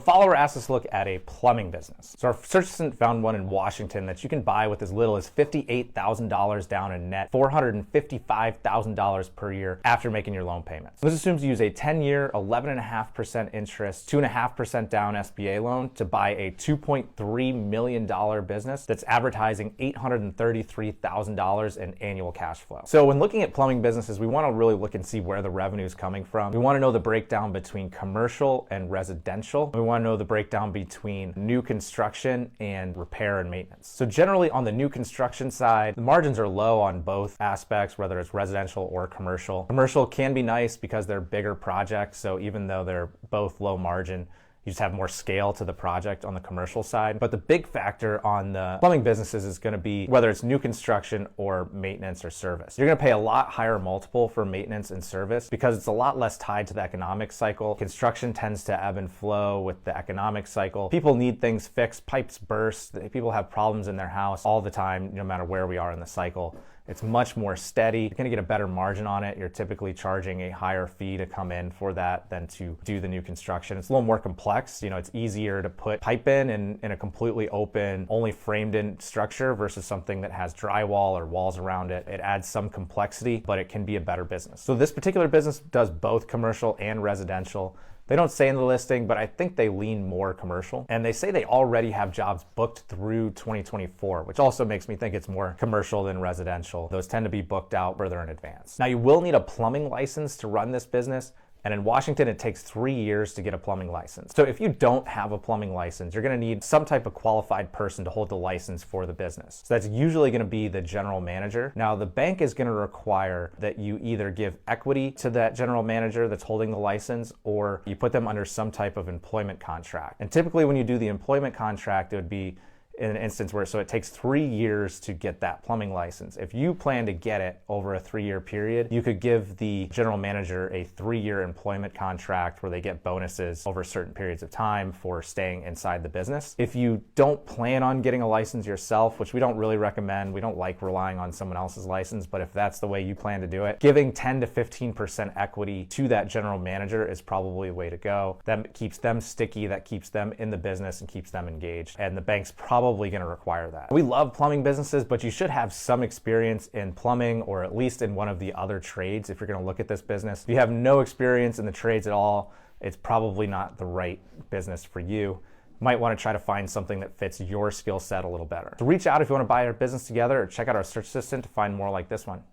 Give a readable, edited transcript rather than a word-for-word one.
Follower asked us to look at a plumbing business. So our search assistant found one in Washington that you can buy with as little as $58,000 down in net, $455,000 per year after making your loan payments. This assumes you use a 10-year, 11.5% interest, 2.5% down SBA loan to buy a $2.3 million business that's advertising $833,000 in annual cash flow. So when looking at plumbing businesses, we want to really look and see where the revenue is coming from. We want to know the breakdown between commercial and residential. We want to know the breakdown between new construction and repair and maintenance. So generally on the new construction side, the margins are low on both aspects, whether it's residential or commercial. Commercial can be nice because they're bigger projects. So even though they're both low margin, you just have more scale to the project on the commercial side. But the big factor on the plumbing businesses is going to be whether it's new construction or maintenance or service. You're going to pay a lot higher multiple for maintenance and service because it's a lot less tied to the economic cycle. Construction tends to ebb and flow with the economic cycle. People need things fixed, pipes burst, people have problems in their house all the time, no matter where we are in the cycle. It's much more steady. You're going to get a better margin on it. You're typically charging a higher fee to come in for that than to do the new construction. It's a little more complex. It's easier to put pipe in a completely open, only framed in structure versus something that has drywall or walls around it. It adds some complexity, but it can be a better business. So this particular business does both commercial and residential. They don't say in the listing, but I think they lean more commercial. And they say they already have jobs booked through 2024, which also makes me think it's more commercial than residential. Those tend to be booked out further in advance. Now, you will need a plumbing license to run this business. And in Washington, it takes 3 years to get a plumbing license. So if you don't have a plumbing license, you're gonna need some type of qualified person to hold the license for the business. So that's usually gonna be the general manager. Now, the bank is gonna require that you either give equity to that general manager that's holding the license, or you put them under some type of employment contract. And typically when you do the employment contract, it would be in an instance where, so it takes 3 years to get that plumbing license. If you plan to get it over a 3-year period, you could give the general manager a 3-year employment contract where they get bonuses over certain periods of time for staying inside the business. If you don't plan on getting a license yourself, which we don't really recommend, we don't like relying on someone else's license, but if that's the way you plan to do it, giving 10 to 15% equity to that general manager is probably the way to go. That keeps them sticky, that keeps them in the business and keeps them engaged. And the bank's probably going to require that. We love plumbing businesses, but you should have some experience in plumbing or at least in one of the other trades if you're going to look at this business. If you have no experience in the trades at all, it's probably not the right business for you. You might want to try to find something that fits your skill set a little better. So reach out if you want to buy our business together, or check out our search assistant to find more like this one.